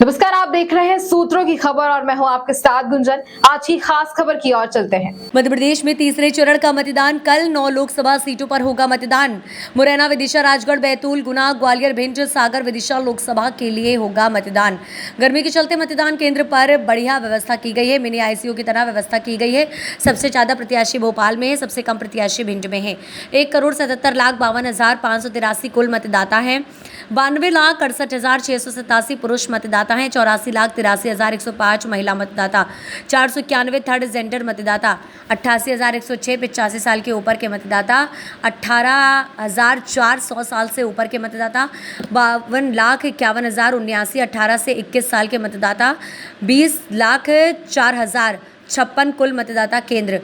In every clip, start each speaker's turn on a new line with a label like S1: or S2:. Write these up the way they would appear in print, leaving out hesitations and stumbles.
S1: नमस्कार, आप देख रहे हैं सूत्रों की खबर और मैं हूं आपके साथ गुंजन। आज की खास खबर की ओर चलते हैं।
S2: मध्य प्रदेश में तीसरे चरण का मतदान कल 9 लोकसभा सीटों पर होगा मतदान। मुरैना, विदिशा, राजगढ़, बैतूल, गुना, ग्वालियर, भिंड, सागर, विदिशा लोकसभा के लिए होगा मतदान। गर्मी के चलते मतदान केंद्र पर बढ़िया व्यवस्था की गई है। मिनी आईसीयू की तरह व्यवस्था की गई है। सबसे ज्यादा प्रत्याशी भोपाल में है, सबसे कम प्रत्याशी भिंड में है। 1,77,52,583 कुल मतदाता हैं। 92,68,687 पुरुष मतदाता हैं। 84,83,105 महिला मतदाता। 491 थर्ड जेंडर मतदाता। 88,106 85 साल के ऊपर के मतदाता। 18,400 साल से ऊपर के मतदाता। 52,51,079 18 से 21 साल के मतदाता। 20,04,056 कुल मतदाता केंद्र।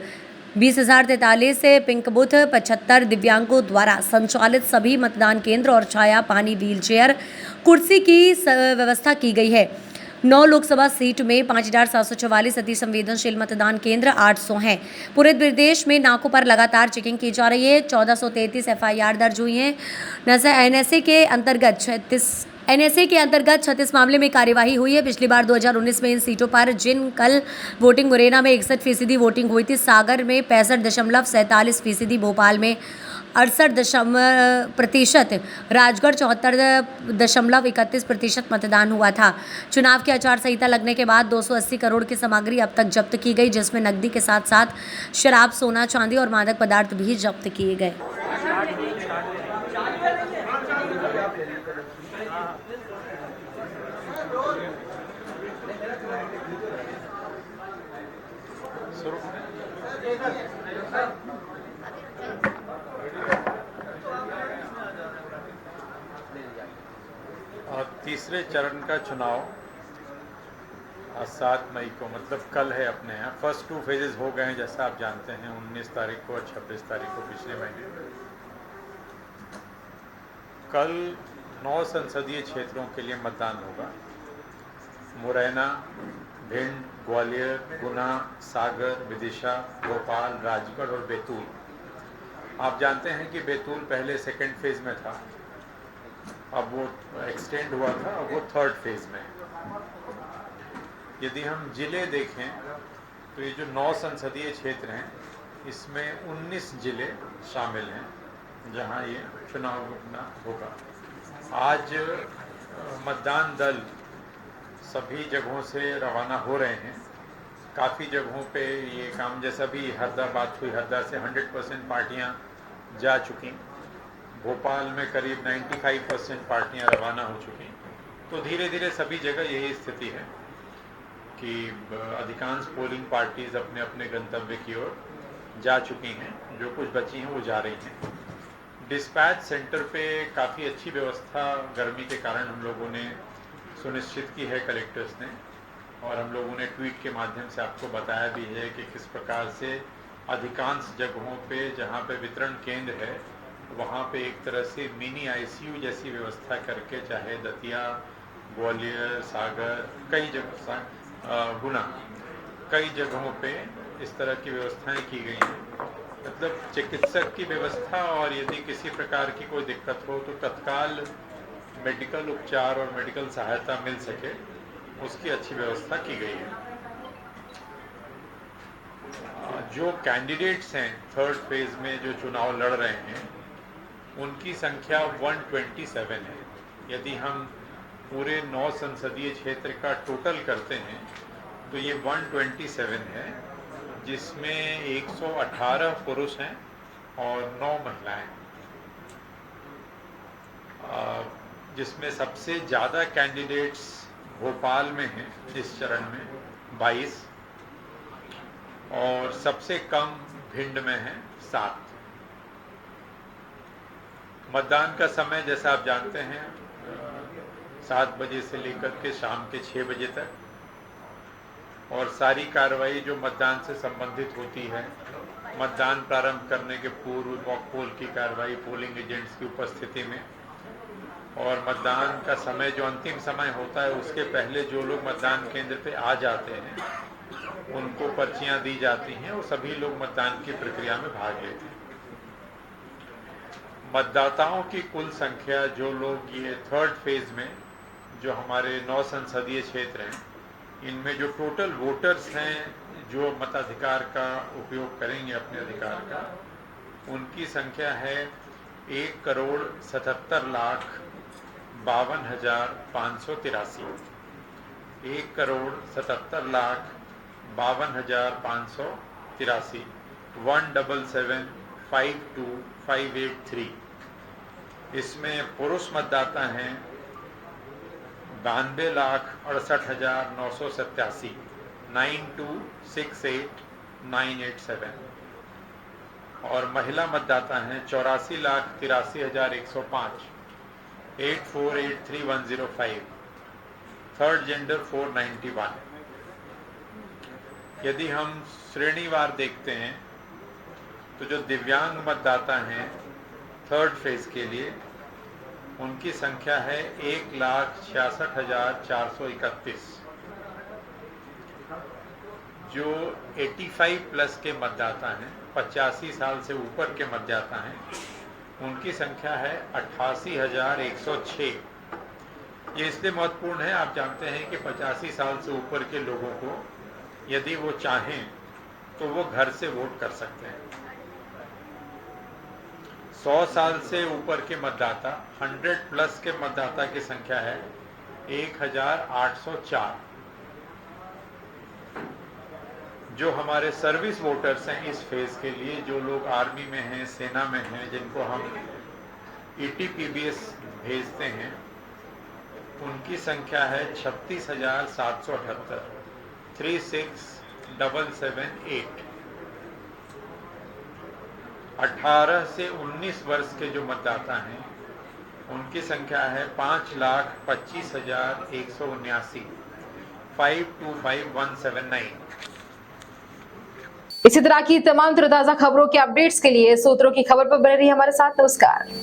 S2: 20,043 से पिंक बूथ। 75 दिव्यांगों द्वारा संचालित सभी मतदान केंद्र और छाया, पानी, व्हील चेयर, कुर्सी की व्यवस्था की गई है। 9 लोकसभा सीट में 5,744 अति संवेदनशील मतदान केंद्र 800 हैं। पूरे प्रदेश में नाकों पर लगातार चेकिंग की जा रही है। 1433 एफआईआर दर्ज हुई हैं। एनएसए के अंतर्गत 36 मामले में कार्यवाही हुई है। पिछली बार 2019 में इन सीटों पर जिन कल वोटिंग मुरैना में 61% वोटिंग हुई थी, सागर में 65.47%, भोपाल में 68%, राजगढ़ 74.31% मतदान हुआ था। चुनाव की आचार संहिता लगने के बाद 280 करोड़ की सामग्री अब तक जब्त की गई, जिसमें नकदी के साथ साथ शराब, सोना, चांदी और मादक पदार्थ भी जब्त किए गए।
S3: तीसरे चरण का चुनाव 7 मई को, मतलब कल है अपने यहाँ। फर्स्ट 2 फेजेस हो गए हैं, जैसा आप जानते हैं, 19 तारीख को और 26 तारीख को पिछले महीने। कल 9 संसदीय क्षेत्रों के लिए मतदान होगा। मुरैना, भिंड, ग्वालियर, गुना, सागर, विदिशा, भोपाल, राजगढ़ और बैतूल। आप जानते हैं कि बैतूल पहले सेकेंड फेज में था, अब वो एक्सटेंड हुआ था, अब वो थर्ड फेज में है। यदि हम जिले देखें तो ये जो 9 संसदीय क्षेत्र हैं, इसमें 19 जिले शामिल हैं जहां ये चुनाव होगा। आज मतदान दल सभी जगहों से रवाना हो रहे हैं। काफ़ी जगहों पे ये काम, जैसा भी हरदा बात हुई, हरदा से 100% पार्टियां जा चुकी। भोपाल में करीब 95% पार्टियां रवाना हो चुकी। तो धीरे धीरे सभी जगह यही स्थिति है कि अधिकांश पोलिंग पार्टीज अपने अपने गंतव्य की ओर जा चुकी हैं। जो कुछ बची हैं वो जा रही हैं। डिस्पैच सेंटर पे काफ़ी अच्छी व्यवस्था गर्मी के कारण हम लोगों ने सुनिश्चित की है, कलेक्टर्स ने, और हम लोगों ने ट्वीट के माध्यम से आपको बताया भी है कि किस प्रकार से अधिकांश जगहों पे जहाँ पे वितरण केंद्र है वहाँ पे एक तरह से मिनी आईसीयू जैसी व्यवस्था करके, चाहे दतिया, ग्वालियर, सागर, कई जगह, गुना, कई जगहों पे इस तरह की व्यवस्थाएं की गई हैं। मतलब चिकित्सक की व्यवस्था, और यदि किसी प्रकार की कोई दिक्कत हो तो तत्काल मेडिकल उपचार और मेडिकल सहायता मिल सके, उसकी अच्छी व्यवस्था की गई है। जो कैंडिडेट्स हैं थर्ड फेज में जो चुनाव लड़ रहे हैं, उनकी संख्या 127 है। यदि हम पूरे 9 संसदीय क्षेत्र का टोटल करते हैं तो ये 127 है, जिसमें 118 पुरुष हैं और 9 महिलाएं। जिसमें सबसे ज़्यादा कैंडिडेट्स भोपाल में हैं इस चरण में 22, और सबसे कम भिंड में है 7। मतदान का समय, जैसा आप जानते हैं, 7 बजे से लेकर के शाम के 6 बजे तक, और सारी कार्रवाई जो मतदान से संबंधित होती है, मतदान प्रारंभ करने के पूर्व मॉक पोल की कार्रवाई पोलिंग एजेंट्स की उपस्थिति में, और मतदान का समय जो अंतिम समय होता है उसके पहले जो लोग मतदान केंद्र पे आ जाते हैं उनको पर्चियां दी जाती हैं और सभी लोग मतदान की प्रक्रिया में भाग लेते हैं। मतदाताओं की कुल संख्या, जो लोग ये थर्ड फेज में जो हमारे 9 संसदीय क्षेत्र हैं, इनमें जो टोटल वोटर्स हैं जो मताधिकार का उपयोग करेंगे अपने अधिकार का, उनकी संख्या है 1,77,52,583। 1,77,52,583 1,77,52,583। इसमें पुरुष मतदाता हैं 92,68,987 92,68,987 और महिला मतदाता हैं 84,83,105 84,83,105। Third gender 491। यदि हम श्रेणीवार देखते हैं तो जो दिव्यांग मतदाता हैं थर्ड फेज के लिए, उनकी संख्या है 1,66,431। जो 85 प्लस के मतदाता हैं, 85 साल से ऊपर के मतदाता हैं, उनकी संख्या है 88,106। ये इसलिए महत्वपूर्ण है, आप जानते हैं कि 85 साल से ऊपर के लोगों को यदि वो चाहें तो वो घर से वोट कर सकते हैं। 100 साल से ऊपर के मतदाता 100 प्लस के मतदाता की संख्या है 1,804। जो हमारे सर्विस वोटर्स हैं इस फेज के लिए, जो लोग आर्मी में हैं, सेना में हैं, जिनको हम ETPBS भेजते हैं, उनकी संख्या है 36,778 36,778। 18 से 19 वर्ष के जो मतदाता हैं उनकी संख्या है 5,25,179 525,179।
S1: इसी तरह की तमाम ताज़ा खबरों के अपडेट्स के लिए सूत्रों की खबर पर बने रहिए हमारे साथ। नमस्कार।